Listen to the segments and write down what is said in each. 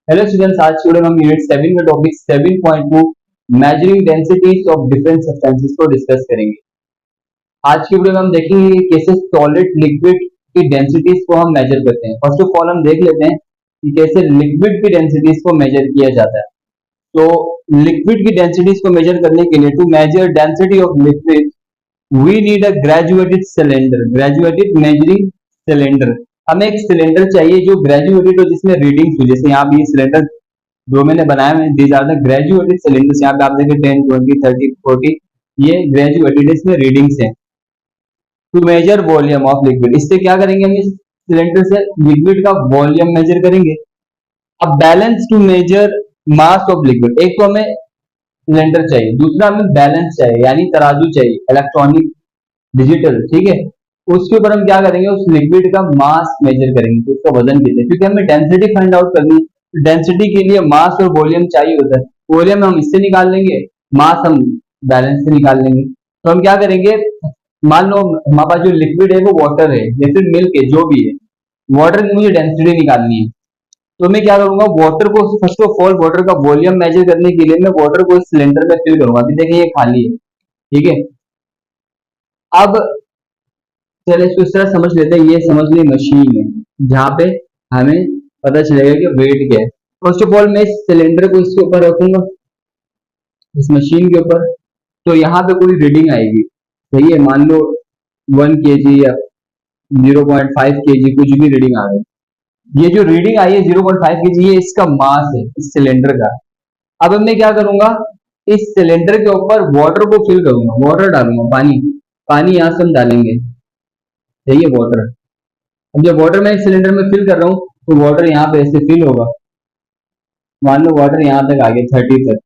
Hello students, आज के video में हम यूनिट 7 का topic 7.2 measuring densities of different substances को डिस्कस करेंगे। आज की वीडियो में हम देखेंगे कि कैसे सॉलिड लिक्विड की डेंसिटीज को हम मेजर करते हैं। फर्स्ट ऑफ ऑल हम देख लेते हैं कि कैसे लिक्विड की डेंसिटीज को मेजर किया जाता है। तो लिक्विड की डेंसिटीज को मेजर करने के लिए to measure density of liquid we need a graduated cylinder, graduated measuring cylinder. हमें एक सिलेंडर चाहिए जो ग्रेजुएटेड हो, जिसमें रीडिंग्स हो। जैसे यहाँ पे ये सिलेंडर जो मैंने बनाया है, these are the graduated cylinders. यहाँ पे आप देखें 10, 20, 30, 40, ये ग्रेजुएटेड, इसमें रीडिंग्स है। To measure volume of liquid, इससे क्या करेंगे हम, इस सिलेंडर से लिक्विड का वॉल्यूम मेजर करेंगे। अब balance to measure mass of liquid, एक तो हमें सिलेंडर चाहिए, दूसरा हमें बैलेंस चाहिए यानी तराजू चाहिए, इलेक्ट्रॉनिक डिजिटल, ठीक है। उसके ऊपर हम क्या करेंगे, उस लिक्विड का मास मेजर करेंगे, तो उसका वजन कितना है, क्योंकि हमें डेंसिटी फाइंड आउट करनी है। डेंसिटी के लिए मास और वॉल्यूम चाहिए होता है। वॉल्यूम हम इससे निकाल लेंगे, मास हम बैलेंस से निकाल लेंगे। तो हम क्या करेंगे, मान लो हमारे पास जो लिक्विड है वो वाटर है या फिर मिल्क है, जो भी है, वाटर की मुझे डेंसिटी निकालनी है। तो मैं क्या करूंगा, वाटर को फर्स्ट ऑफ ऑल वाटर का वॉल्यूम मेजर करने के लिए मैं वाटर को इस सिलेंडर में फिल करूंगा। अभी देखिए ये खाली है, ठीक है। अब चलिए इसको इस तरह समझ लेते हैं, ये समझ ली मशीन है जहाँ पे हमें पता चलेगा कि वेट क्या है। फर्स्ट ऑफ ऑल मैं इस सिलेंडर को इसके ऊपर रखूंगा, इस मशीन के ऊपर। तो यहाँ पे कोई रीडिंग आएगी, सही है। मान लो 1 kg या 0.5 kg, कुछ भी रीडिंग आ रही है। ये जो रीडिंग आई है 0.5 kg, ये इसका मास है इस सिलेंडर का। अब मैं क्या करूंगा, इस सिलेंडर के ऊपर वाटर को फिल करूंगा, वाटर डालूंगा, पानी, पानी यहाँ से हम डालेंगे, सही है, वाटर। अब जब वाटर मैं सिलेंडर में फिल कर रहा हूँ तो वाटर यहाँ पे ऐसे फिल होगा। मान लो वाटर यहाँ तक आ गया 30 तक,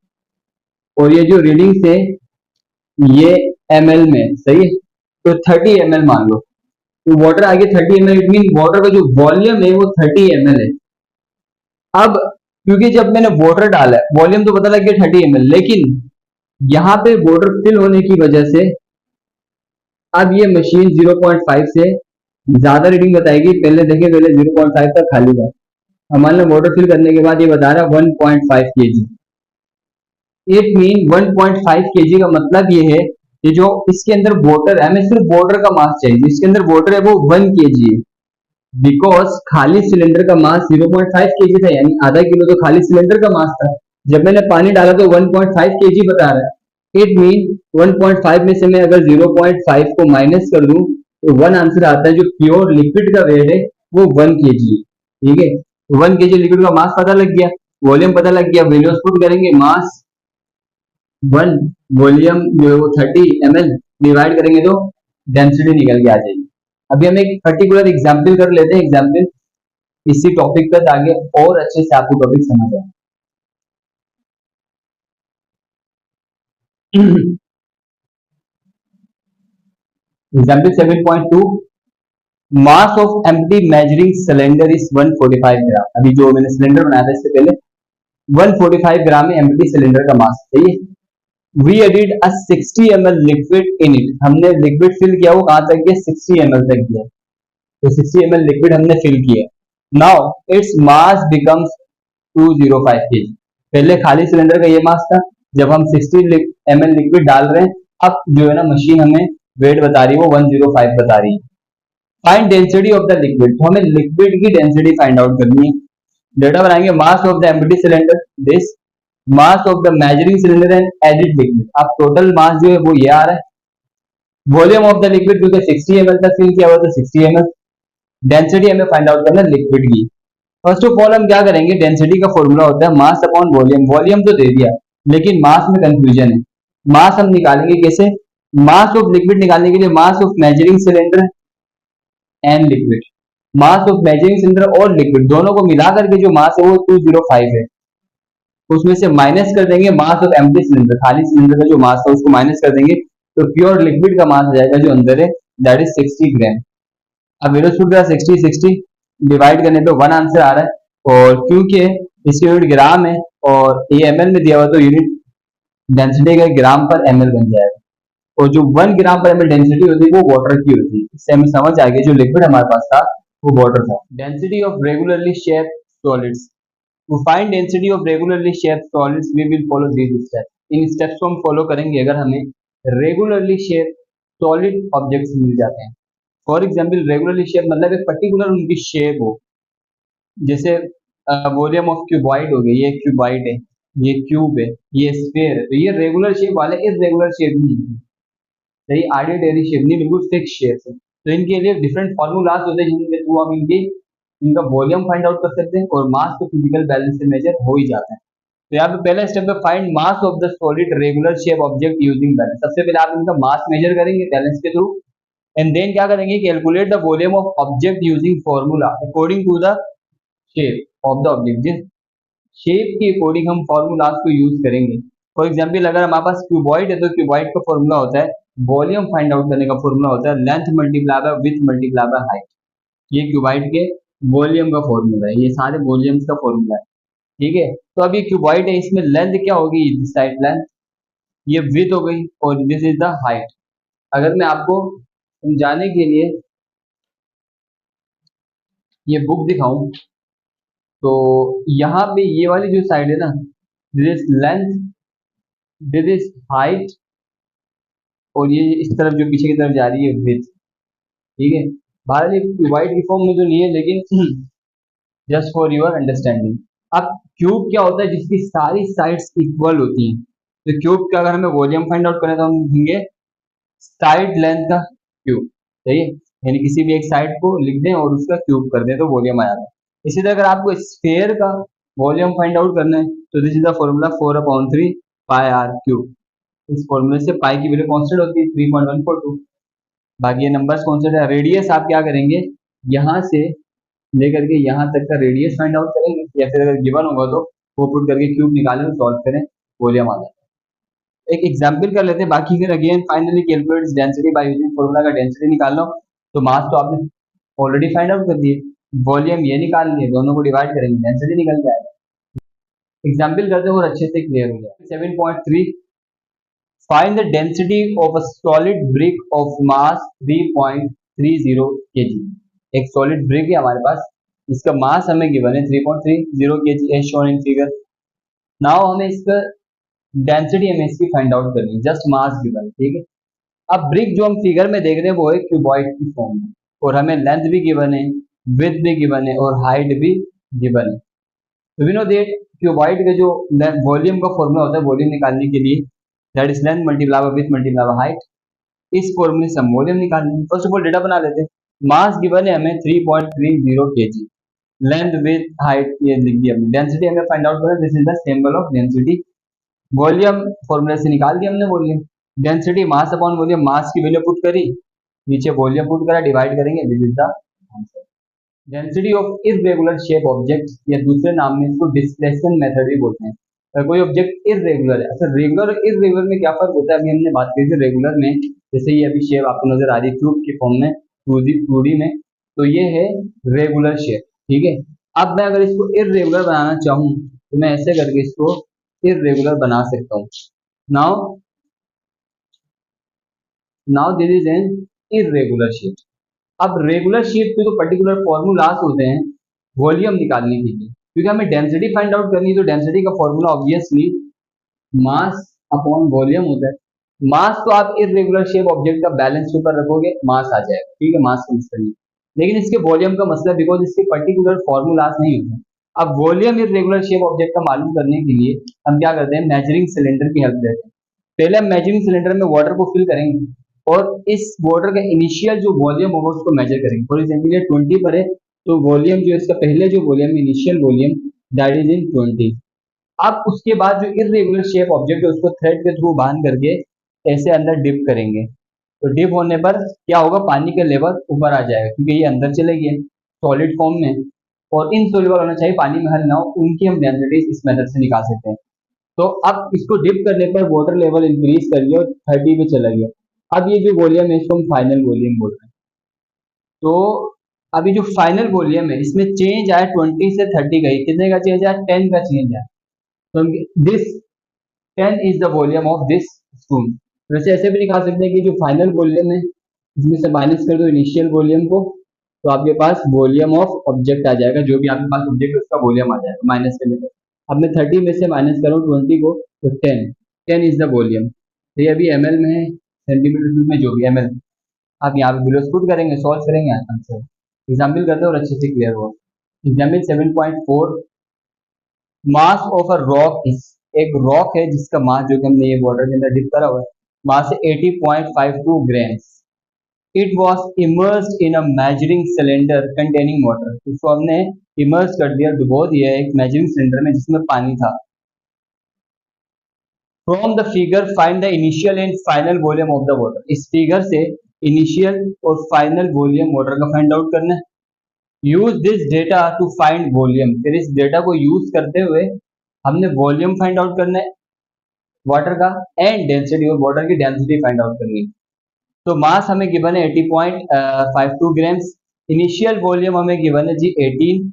और ये जो रीडिंग है ये ml में, सही है। तो 30 ml मान लो, तो वाटर आ गया 30 ml, इट मीन वाटर का जो वॉल्यूम है वो 30 ml है। अब क्योंकि जब मैंने वाटर डाला है, वॉल्यूम तो पता लग गया 30 ml, लेकिन यहाँ पे वाटर फिल होने की वजह से अब ये मशीन 0.5 से ज्यादा रीडिंग बताएगी। पहले देखिए, पहले 0.5 तक खाली था, हमारे ने वाटर फिल करने के बाद ये बता रहा है 1.5 kg। इट मीन 1.5 kg का मतलब ये है कि जो इसके अंदर वाटर है, हमें सिर्फ वाटर का मास चाहिए, जिसके अंदर वाटर है वो 1 kg है। बिकॉज खाली सिलेंडर का मास 0.5 kg था, यानी आधा किलो तो खाली सिलेंडर का मास था। जब मैंने पानी डाला तो 1.5 kg बता रहा है। इट मीन 1.5 में से मैं अगर 0.5 को माइनस कर दूं तो 1 आंसर आता है। जो प्योर लिक्विड का वेट है वो 1 kg है, ठीक है। 1 kg लिक्विड का मास पता लग गया, वॉल्यूम पता लग गया। वैल्यूज पुट करेंगे, मास 1, वॉल्यूम जो है वो 30 ml, डिवाइड करेंगे तो डेंसिटी निकल के आ जाएगी। अभी हम एक पर्टिकुलर एग्जाम्पल कर लेते हैं, एग्जाम्पल इसी टॉपिक पर, ताकि और अच्छे से आपको टॉपिक समझ आए। Example 7.2, mass of empty measuring cylinder is 145 ग्राम। अभी जो मैंने सिलेंडर बनाया था इससे पहले 145 ग्राम है एम्प्टी सिलेंडर का मास, सही है। We added a 60 ml liquid in it, हमने लिक्विड फिल किया, वो कहां तक गया, 60 ml तक गया। तो 60 ml लिक्विड हमने फिल किया। Now its mass becomes 205 kg। पहले खाली सिलेंडर का ये मास था, जब हम 60 ml लिक्विड डाल रहे हैं, अब जो है ना मशीन हमें वेट बता रही है वो 105 बता रही है। Find density of the liquid, तो हमें लिक्विड की डेंसिटी फाइंड आउट करनी है। डेटा बनाएंगे, मास of the empty cylinder this, mass of the measuring cylinder and added liquid. अब टोटल मास जो है वो ये आ रहा है। वॉल्यूम ऑफ द लिक्विड, क्योंकि 60 ml तक फिल किया हुआ तो 60 ml। डेंसिटी हमें फाइंड आउट करना है लिक्विड की। फर्स्ट ऑफ ऑल हम क्या करेंगे, डेंसिटी का फॉर्मूला होता है मास अपॉन वॉल्यूम। वॉल्यूम तो दे दिया, लेकिन मास में कंफ्यूजन है। मास हम निकालेंगे कैसे, मास ऑफ लिक्विड निकालने के लिए mass of measuring cylinder and liquid, mass of measuring cylinder और लिक्विड दोनों को मिला करके जो मास है वो 205 है। उसमें से माइनस कर देंगे मास ऑफ एम्प्टी सिलेंडर, खाली सिलेंडर का जो मास है उसको माइनस कर देंगे, तो प्योर लिक्विड का मास आ जाएगा जो अंदर है, दैट इज 60 ग्राम। अब वेलोस पुट का 60 डिवाइड करने पे 1 आंसर आ रहा है, और क्योंकि इसकी यूनिट ग्राम है और ये एमएल में दिया हुआ, तो यूनिट डेंसिटी का ग्राम पर एमएल बन जाएगा। और जो 1 ग्राम पर एमएल डेंसिटी होती है वो वाटर की होती है। इससे हमें समझ आ गया जो लिक्विड हमारे पास था वो वाटर था। Density of regularly shape solids, to find density of regularly shaped solids we will follow these steps. इन स्टेप्स को हम फॉलो करेंगे अगर हमें रेगुलरली शेप सॉलिड ऑब्जेक्ट्स मिल जाते हैं। फॉर एग्जाम्पल रेगुलरली शेप मतलब एक पर्टिकुलर उनकी शेप हो, जैसे वॉल्यूम ऑफ क्यूबॉइड हो गया, ये क्यूबॉइड है, ये क्यूब है, ये स्फीयर है, तो ये रेगुलर शेप वाले इरेगुलर शेप नहीं है, सही आर्बिट्रेरी शेप नहीं, बिल्कुल फिक्स शेप है। तो इनके लिए डिफरेंट फॉर्मूलाज होते हैं जिनके थ्रू हम इनका वॉल्यूम फाइंड आउट कर सकते हैं और मास तो फिजिकल बैलेंस से मेजर हो ही जाता है। तो यहाँ पे पहला स्टेप है find mass of the solid regular shape object using balance. सबसे पहले आप इनका मास मेजर करेंगे बैलेंस के थ्रू, एंड देन क्या करेंगे calculate the volume of object using formula according to the shape of the object. जिस शेप के अकॉर्डिंग हम फॉर्मूलाज को यूज करेंगे। फॉर एग्जाम्पल अगर हमारे पास क्यूबॉइड है तो क्यूबॉइड का फॉर्मूला होता है, वॉल्यूम फाइंड आउट करने का फॉर्मूला होता है length multiply by width multiply by height. ये क्यूबॉइड के वॉल्यूम का फॉर्मूला है, ये सारे वॉल्यूम्स का फॉर्मूला है, ठीक है। तो अब ये क्यूबॉइड है, इसमें लेंथ क्या होगी, दिस साइड लेंथ, ये विड्थ हो गई और दिस इज द हाइट। अगर मैं आपको समझाने के लिए ये बुक दिखाऊं तो यहाँ पे ये वाली जो साइड है ना, this is length, this is height, और ये इस तरफ जो पीछे की तरफ जा रही है विड्थ, ठीक है। भारत ये क्यूबॉइड की फॉर्म में तो नहीं है लेकिन जस्ट फॉर योर अंडरस्टैंडिंग। अब क्यूब क्या होता है, जिसकी सारी साइड्स इक्वल होती हैं। तो क्यूब का अगर हमें वॉल्यूम फाइंड आउट करें तो हम लिखेंगे साइड लेंथ का क्यूब, सही है, यानी किसी भी एक साइड को लिख दें और उसका क्यूब कर दें तो वॉल्यूम आ जाता है। इसी तरह अगर आपको स्फीयर का वॉल्यूम फाइंड आउट करना है तो this is the formula 4/3 pi r cube. इस फॉर्मूले से पाई की वैल्यू कांस्टेंट होती है 3.142, बाकी ये नंबर्स कांस्टेंट है। रेडियस आप क्या करेंगे, यहाँ से लेकर के यहाँ तक का रेडियस फाइंड आउट करेंगे, या फिर अगर गिवन होगा तो वो पुट करके क्यूब निकालें और सॉल्व करें, वॉल्यूम आ जाता है। एक एग्जांपल कर लेते हैं, बाकी फिर again finally calculate density by using formula का डेंसिटी निकालना हो तो मास तो आपने ऑलरेडी फाइंड आउट कर दिए, वॉल्यूम ये निकाल लिए, दोनों को डिवाइड करेंगे डेंसिटी निकल जाएगा। एग्जाम्पल करते हैं और अच्छे से क्लियर हो जाए। 7.3 find the density of a solid brick of mass 3.30 kg। एक सॉलिड ब्रिक है हमारे पास, इसका मास हमें गिवन है 3.30 kg as shown in figure. Now हमें इसका डेंसिटी हमें इसकी फाइंड आउट करनी है, जस्ट मास गिवन, ठीक है। अब ब्रिक जो हम फिगर में देख रहे हैं वो है क्यूबॉइड की फॉर्म में, और हमें लेंथ भी गिवन है, विड्थ भी गिवन है और हाइट भी गिवन है। तो वी नो दैट क्यूबॉइड का जो वॉल्यूम का फॉर्मूला होता है वॉल्यूम निकालने के लिए, that is length multiply by width multiply by height. इस फॉर्मूले से हम वॉल्यूम निकालने हैं। फर्स्ट ऑफ ऑल डेटा बना लेते हैं। मास गिवन है हमें 3.30 kg, लेंथ विड्थ हाइट ये लिख दिया हमने, डेंसिटी हमें फाइंड आउट करना है, this is the symbol of density. Volume फॉर्मूले से निकाल दिया हमने volume, density mass upon volume, mass की वैल्यू पुट करी, नीचे वॉल्यूम पुट करा, डिवाइड करेंगे, this is the answer. Density of irregular shape object, या दूसरे नाम में इसको डिस्प्लेसमेंट मेथड भी बोलते हैं। अगर कोई ऑब्जेक्ट इरेगुलर है, अच्छा रेगुलर और इरेगुलर में क्या फर्क होता है, अभी हमने बात की थी। रेगुलर में जैसे ये अभी शेप आपको नजर आ रही है क्यूब की फॉर्म में 2D में, तो ये है रेगुलर शेप, ठीक है। अब मैं अगर इसको इरेगुलर बनाना चाहूँ तो मैं ऐसे करके इसको इरेगुलर बना सकता हूँ। Now this is an irregular shape. अब रेगुलर शेप के जो पर्टिकुलर फॉर्मूलाज होते हैं वॉल्यूम निकालने के लिए, क्योंकि हमें डेंसिटी फाइंड आउट करनी है, तो डेंसिटी का फॉर्मूला ऑब्वियसली मास अपॉन वॉल्यूम होता है। मास तो आप इरेगुलर शेप ऑब्जेक्ट का बैलेंस के ऊपर रखोगे, मास आ जाएगा, ठीक है, मास कंस्टेंट। लेकिन इसके वॉल्यूम का मसला, बिकॉज इसके पर्टिकुलर फॉर्मूलाज नहीं होते। अब वॉल्यूम इरेगुलर शेप ऑब्जेक्ट का मालूम करने के लिए हम क्या करते हैं, मेजरिंग सिलेंडर की हेल्प लेते हैं। पहले हम मेजरिंग सिलेंडर में वाटर को फिल करेंगे और इस वाटर का इनिशियल जो वॉल्यूम होगा उसको मेजर करेंगे। फॉर एग्जाम्पल ये 20 पर है, तो वॉल्यूम जो इसका पहले जो volume initial volume that is in 20। अब उसके बाद जो इरेगुलर शेप ऑब्जेक्ट है उसको थ्रेड के थ्रू बांध करके ऐसे अंदर डिप करेंगे, तो डिप होने पर क्या होगा, पानी का लेवल ऊपर आ जाएगा, क्योंकि ये अंदर चले गए सॉलिड फॉर्म में, और इनसॉल्युबल होना चाहिए, पानी में हल ना हो, उनकी हम डेंसिटी इस मेथड से निकाल सकते हैं। तो अब इसको डिप करने पर वाटर लेवल इंक्रीज कर लिया और 30 पे चला गया। अब ये जो वॉल्यूम है इसको हम फाइनल वॉल्यूम बोल रहे हैं। तो अभी जो फाइनल वॉल्यूम है इसमें चेंज आया, 20 से 30 गई, कितने का चेंज आया, 10 का चेंज आया। तो this 10 is the volume of this spoon. वैसे ऐसे भी निकाल सकते हैं कि जो फाइनल वॉल्यूम है इसमें से माइनस कर दो इनिशियल वॉल्यूम को, तो आपके पास वॉल्यूम ऑफ ऑब्जेक्ट आ जाएगा, जो भी आपके पास ऑब्जेक्ट है उसका वॉल्यूम आ जाएगा माइनस करने पर। अब मैं 30 में से माइनस करूँ 20 को, तो 10 इज द वॉल्यूम। तो ये अभी एमएल में है, सेंटीमीटर क्यूब में, जो भी एमएल। आप यहाँ पे बिलोस पुट करेंगे, सॉल्व करेंगे आंसर। एग्जाम्पल करते हैं और अच्छे से क्लियर हो। Example 7.4, mass of a rock is, एक रॉक है जिसका मास, जो कि हमने ये वाटर के अंदर डिप करा हुआ है, मास है 80.52 grams. It was immersed in a measuring cylinder containing water. उसको हमने इमर्स कर दिया, डुबो दिया एक मेजरिंग सिलेंडर में जिसमें पानी था। From the figure find the initial and final volume of the water. इस फिगर से इनिशियल और फाइनल वॉल्यूम वाटर का फाइंड आउट करना है। Use this data to find volume. फिर इस डेटा को यूज करते हुए हमने वॉल्यूम फाइंड आउट करना है वाटर का, एंड डेंसिटी, और वाटर की डेंसिटी फाइंड आउट करनी है। तो मास हमें गिवन है 80.52 ग्राम्स। इनिशियल वॉल्यूम हमें गिवन है जी 18,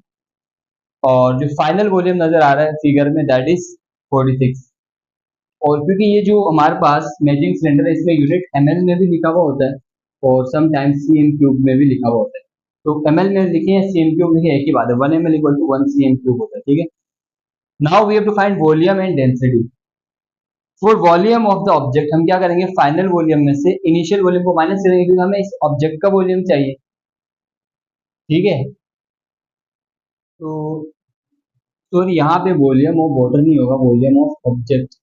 और जो फाइनल वॉल्यूम नजर आ रहा है फिगर में, दैट इज 46। और क्योंकि ये जो हमारे पास मेजरिंग सिलेंडर है, इसमें यूनिट एमएल में भी लिखा हुआ होता है और समटाइम्स सीएम क्यूब में भी लिखा हुआ होता है। तो एमएल में लिखे हैं, सीएम क्यूब लिखे, एक ही बात है, 1 ml equal to 1 cm cube होता है, ठीक है। Now we have to find volume and density. For volume of the object हम क्या करेंगे, फाइनल वॉल्यूम में से इनिशियल वॉल्यूम को माइनस करेंगे, क्योंकि हमें इस ऑब्जेक्ट का वॉल्यूम चाहिए, ठीक है। तो सॉरी, यहाँ पे वॉल्यूम ऑफ वाटर नहीं होगा, volume of object,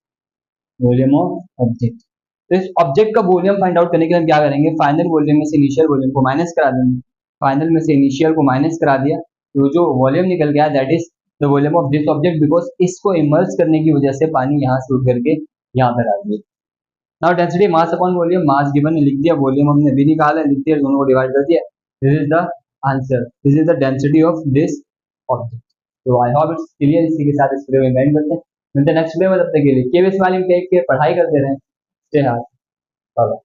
volume of object. तो इस ऑब्जेक्ट का वॉल्यूम फाइंड आउट करने के लिए हम क्या करेंगे, फाइनल वॉल्यूम में से इनिशियल वॉल्यूम को माइनस करा देंगे। फाइनल में से इनिशियल को माइनस करा दिया, तो जो वॉल्यूम निकल गया that is the volume of this object, because इसको इमर्स करने की वजह से पानी यहाँ से उठ करके यहाँ पर आ गया। Now density mass upon volume, mass given लिख दिया, वॉल्यूम हमने भी निकाला, लिख दिया, दोनों को डिवाइड कर दिया। This is the answer, this is the density of this object. तो आई होप इट्स क्लियर। इसी के साथ इस वीडियो में एंड करते हैं, मिलते हैं नेक्स्ट वीडियो में। तब तक के लिए कीप स्माइलिंग, टेक केयर, पढ़ाई करते रहें, स्टे हार्ड, बाय बाय।